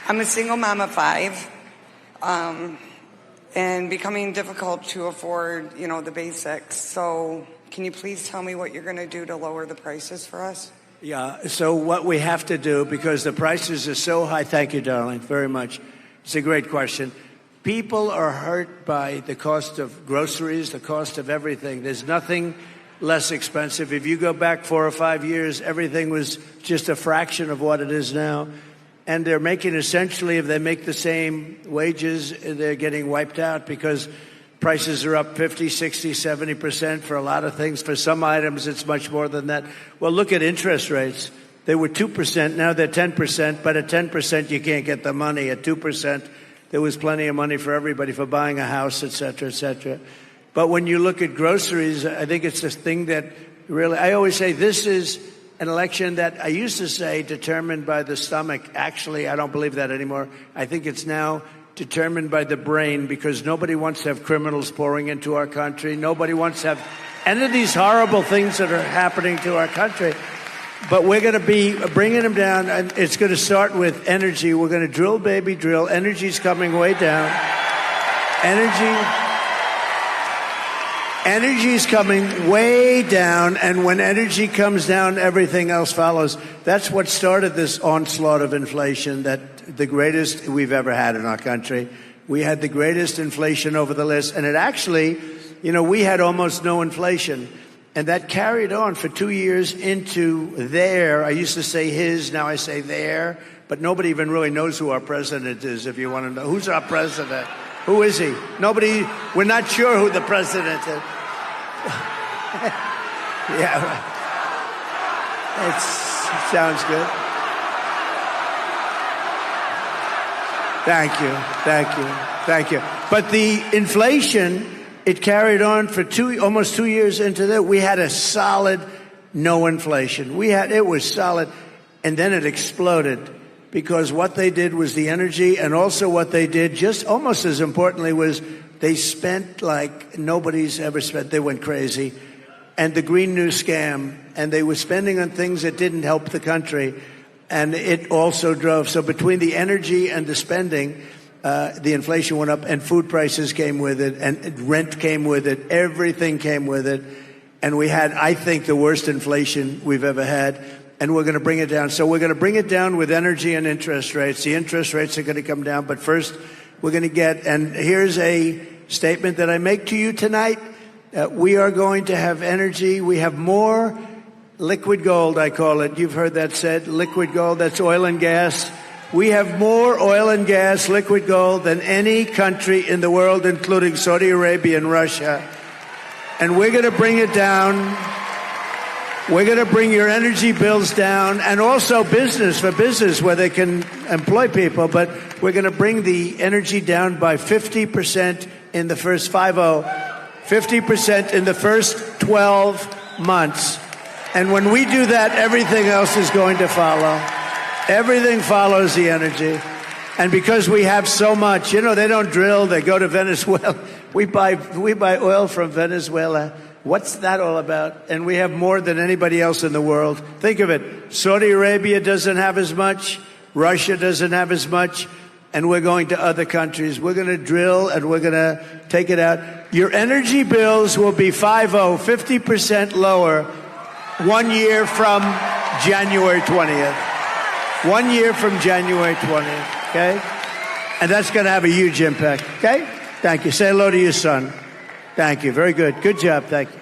I'm a single mom of 5, and becoming difficult to afford, the basics. So can you please tell me what you're going to do to lower the prices for us? Yeah, so what we have to do, because the prices are so high, thank you, darling, very much. It's a great question. People are hurt by the cost of groceries, the cost of everything. There's nothing less expensive. If you go back 4 or 5 years, everything was just a fraction of what it is now. And they're making essentially, if they make the same wages, they're getting wiped out because prices are up 50, 60, 70% for a lot of things. For some items, it's much more than that. Well, look at interest rates. They were 2%, now they're 10%, but at 10% you can't get the money. At 2%, there was plenty of money for everybody for buying a house, et cetera, et cetera. But when you look at groceries, I think it's this thing that really, I always say this is an election that I used to say determined by the stomach. Actually, I don't believe that anymore. I think it's now determined by the brain, because nobody wants to have criminals pouring into our country. Nobody wants to have any of these horrible things that are happening to our country. But we're going to be bringing them down, and it's going to start with energy. We're going to drill, baby, drill. Energy's coming way down. Energy's coming way down, and when energy comes down, everything else follows. That's what started this onslaught of inflation, that the greatest we've ever had in our country. We had the greatest inflation over the list, and it actually, we had almost no inflation. And that carried on for 2 years into there. I used to say his, now I say there. But nobody even really knows who our president is, if you want to know. Who's our president? Who is he? Nobody, we're not sure who the president is. Yeah, right. It sounds good. Thank you. But the inflation, it carried on for almost 2 years into that. We had a solid no inflation. It was solid, and then it exploded. Because what they did was the energy, and also what they did, just almost as importantly, was they spent like nobody's ever spent. They went crazy. And the Green New Scam, and they were spending on things that didn't help the country. And it also drove. So between the energy and the spending, the inflation went up, and food prices came with it, and rent came with it. Everything came with it. And we had, I think, the worst inflation we've ever had. And we're going to bring it down. So we're going to bring it down with energy and interest rates. The interest rates are going to come down. But first, we're going to get, and here's a statement that I make to you tonight. We are going to have energy. We have more liquid gold, I call it. You've heard that said, liquid gold. That's oil and gas. We have more oil and gas, liquid gold, than any country in the world, including Saudi Arabia and Russia. And we're going to bring it down. We're going to bring your energy bills down, and also business where they can employ people. But we're going to bring the energy down by 50% in the first 50% in the first 12 months. And when we do that, everything else is going to follow. Everything follows the energy. And because we have so much, they don't drill, they go to Venezuela. We buy oil from Venezuela. What's that all about? And we have more than anybody else in the world. Think of it. Saudi Arabia doesn't have as much. Russia doesn't have as much. And we're going to other countries. We're going to drill, and we're going to take it out. Your energy bills will be 50% lower 1 year from January 20th. 1 year from January 20th, okay? And that's going to have a huge impact, okay? Thank you. Say hello to your son. Thank you. Very good. Good job. Thank you.